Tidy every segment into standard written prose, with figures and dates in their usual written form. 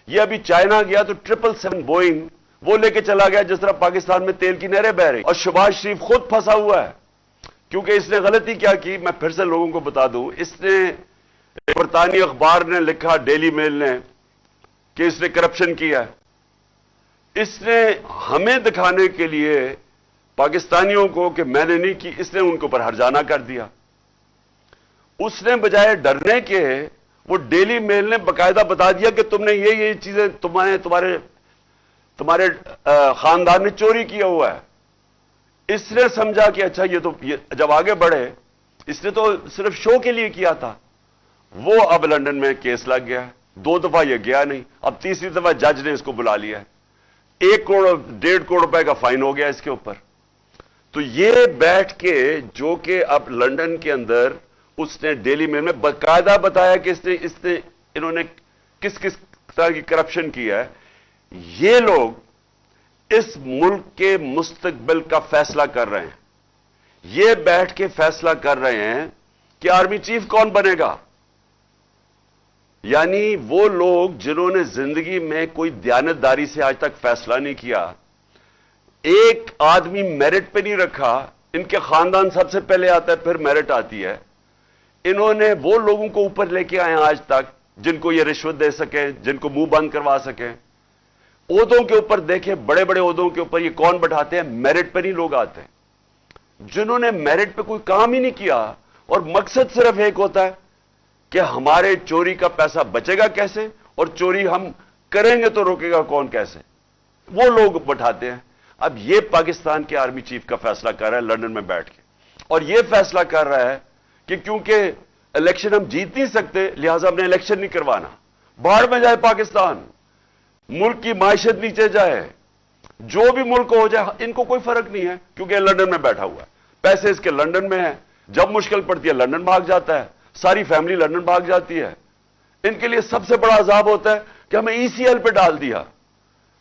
یہ ابھی چائنا گیا تو 777 بوئنگ وہ لے کے چلا گیا، جس طرح پاکستان میں تیل کی نہریں بہ رہی، اور شہباز شریف خود پھنسا ہوا ہے، کیونکہ اس نے غلطی کیا کی، میں پھر سے لوگوں کو بتا دوں، اس نے برطانوی اخبار نے لکھا، ڈیلی میل نے، کہ اس نے کرپشن کیا ہے۔ اس نے ہمیں دکھانے کے لیے پاکستانیوں کو کہ میں نے نہیں کی، اس نے ان کے اوپر ہرجانہ کر دیا۔ اس نے بجائے ڈرنے کے، وہ ڈیلی میل نے باقاعدہ بتا دیا کہ تم نے یہ چیزیں تمہارے خاندان نے چوری کیا ہوا ہے۔ اس نے سمجھا کہ اچھا یہ جب آگے بڑھے، اس نے تو صرف شو کے لیے کیا تھا، وہ اب لندن میں کیس لگ گیا ہے، 2 دفعہ یہ گیا نہیں، اب تیسری دفعہ جج نے اس کو بلا لیا ہے، 1 کروڑ 1.5 کروڑ روپے کا فائن ہو گیا اس کے اوپر۔ تو یہ بیٹھ کے، جو کہ اب لندن کے اندر اس نے ڈیلی میل میں باقاعدہ بتایا کہ انہوں نے کس طرح کی کرپشن کی ہے، یہ لوگ اس ملک کے مستقبل کا فیصلہ کر رہے ہیں۔ یہ بیٹھ کے فیصلہ کر رہے ہیں کہ آرمی چیف کون بنے گا۔ یعنی وہ لوگ جنہوں نے زندگی میں کوئی دیانتداری سے آج تک فیصلہ نہیں کیا، ایک آدمی میرٹ پہ نہیں رکھا، ان کے خاندان سب سے پہلے آتا ہے، پھر میرٹ آتی ہے، انہوں نے وہ لوگوں کو اوپر لے کے آئے ہیں آج تک جن کو یہ رشوت دے سکیں، جن کو منہ بند کروا سکیں۔ عہدوں کے اوپر دیکھیں، بڑے بڑے عہدوں کے اوپر یہ کون بٹھاتے ہیں؟ میرٹ پہ نہیں لوگ آتے ہیں، جنہوں نے میرٹ پہ کوئی کام ہی نہیں کیا، اور مقصد صرف ایک ہوتا ہے کہ ہمارے چوری کا پیسہ بچے گا کیسے، اور چوری ہم کریں گے تو روکے گا کون کیسے، وہ لوگ بٹھاتے ہیں۔ اب یہ پاکستان کے آرمی چیف کا فیصلہ کر رہا ہے لندن میں بیٹھ کے، اور یہ فیصلہ کر رہا ہے کہ کیونکہ الیکشن ہم جیت نہیں سکتے، لہذا ہم نے الیکشن نہیں کروانا، باہر میں جائے پاکستان، ملک کی معیشت نیچے جائے، جو بھی ملک ہو جائے، ان کو کوئی فرق نہیں ہے، کیونکہ لندن میں بیٹھا ہوا ہے، پیسے اس کے لندن میں ہیں، جب مشکل پڑتی ہے لندن بھاگ جاتا ہے، ساری فیملی لندن بھاگ جاتی ہے۔ ان کے لیے سب سے بڑا عذاب ہوتا ہے کہ ہمیں ای سی ایل پہ ڈال دیا۔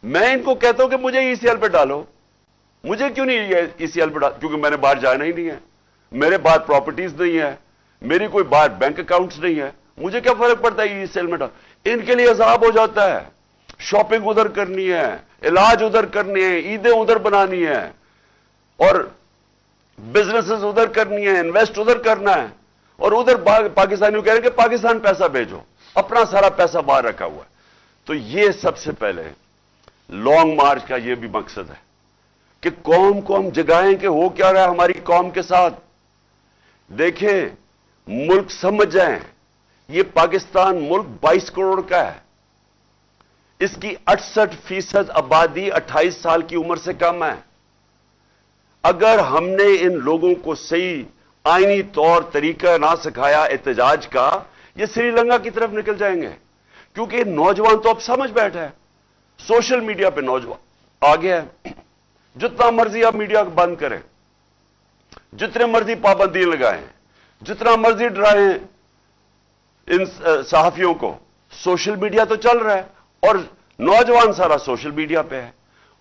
میں ان کو کہتا ہوں کہ مجھے ای سی ایل پہ ڈالو، مجھے کیوں نہیں ای سی ایل پہ ڈال، کیونکہ میں نے باہر جانا ہی نہیں ہے، میرے باہر پراپرٹیز نہیں ہے، میری کوئی باہر بینک اکاؤنٹس نہیں ہے، مجھے کیا فرق پڑتا ہے ای سی ایل میں ڈال۔ ان کے لیے عذاب ہو جاتا ہے، شاپنگ ادھر کرنی ہے، علاج ادھر کرنی ہے، عیدیں ادھر بنانی ہے، اور بزنسز ادھر کرنی ہے، انویسٹ ادھر کرنا ہے، اور ادھر پاکستانیوں کہہ رہے ہیں کہ پاکستان پیسہ بھیجو، اپنا سارا پیسہ باہر رکھا ہوا ہے۔ تو یہ سب سے پہلے لانگ مارچ کا یہ بھی مقصد ہے کہ قوم کو ہم جگائیں کہ ہو کیا رہا ہے ہماری قوم کے ساتھ۔ دیکھیں، ملک سمجھ جائیں، یہ پاکستان ملک 22 کروڑ کا ہے، اس کی 68% آبادی 28 سال کی عمر سے کم ہے۔ اگر ہم نے ان لوگوں کو صحیح آئینی طور طریقہ نہ سکھایا احتجاج کا، یہ سری لنکا کی طرف نکل جائیں گے، کیونکہ نوجوان تو اب سمجھ بیٹھا ہے، سوشل میڈیا پہ نوجوان آ گیا ہے، جتنا مرضی آپ میڈیا کو بند کریں، جتنے مرضی پابندیاں لگائیں، جتنا مرضی ڈرائیں ان صحافیوں کو، سوشل میڈیا تو چل رہا ہے، اور نوجوان سارا سوشل میڈیا پہ ہے،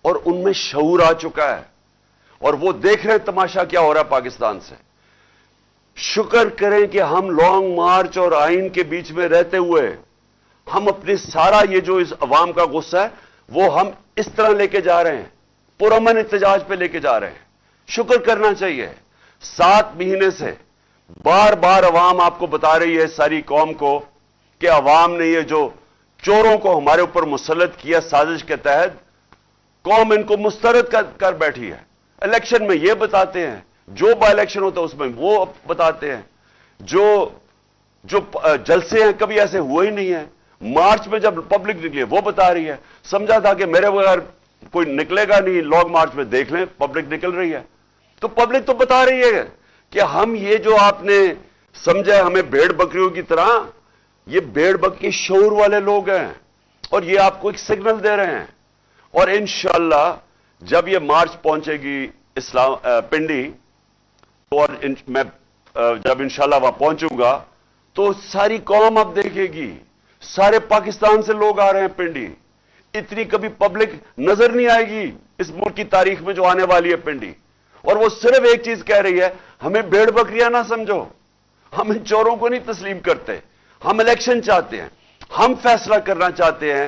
اور ان میں شعور آ چکا ہے، اور وہ دیکھ رہے ہیں تماشا کیا ہو رہا ہے پاکستان سے۔ شکر کریں کہ ہم لانگ مارچ اور آئین کے بیچ میں رہتے ہوئے ہم اپنے سارا یہ جو اس عوام کا غصہ ہے وہ ہم اس طرح لے کے جا رہے ہیں، پرامن احتجاج پہ لے کے جا رہے ہیں۔ شکر کرنا چاہیے۔ 7 مہینے سے بار بار عوام آپ کو بتا رہی ہے، ساری قوم کو، کہ عوام نے یہ جو چوروں کو ہمارے اوپر مسلط کیا سازش کے تحت، قوم ان کو مسترد کر بیٹھی ہے۔ الیکشن میں یہ بتاتے ہیں، جو با الیکشن ہوتا ہے اس میں وہ بتاتے ہیں، جو جلسے ہیں کبھی ایسے ہوئے ہی نہیں ہیں، مارچ میں جب پبلک نکلی وہ بتا رہی ہے۔ سمجھا تھا کہ میرے بغیر کوئی نکلے گا نہیں، لانگ مارچ میں دیکھ لیں پبلک نکل رہی ہے، تو پبلک تو بتا رہی ہے کہ ہم یہ جو آپ نے سمجھا ہمیں بھیڑ بکریوں کی طرح، یہ بھیڑ بکری شعور والے لوگ ہیں، اور یہ آپ کو ایک سگنل دے رہے ہیں۔ اور انشاءاللہ جب یہ مارچ پہنچے گی پنڈی، اور میں جب انشاءاللہ وہاں پہنچوں گا تو ساری قوم اب دیکھے گی، سارے پاکستان سے لوگ آ رہے ہیں پنڈی، اتنی کبھی پبلک نظر نہیں آئے گی اس ملک کی تاریخ میں جو آنے والی ہے پنڈی۔ اور وہ صرف ایک چیز کہہ رہی ہے، ہمیں بھیڑ بکریاں نہ سمجھو، ہم ان چوروں کو نہیں تسلیم کرتے، ہم الیکشن چاہتے ہیں، ہم فیصلہ کرنا چاہتے ہیں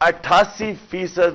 88%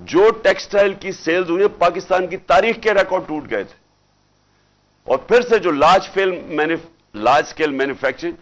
جو ٹیکسٹائل کی سیلز ہوئی پاکستان کی تاریخ کے ریکارڈ ٹوٹ گئے تھے. اور پھر سے جو لارج اسکیل مینوفیکچرنگ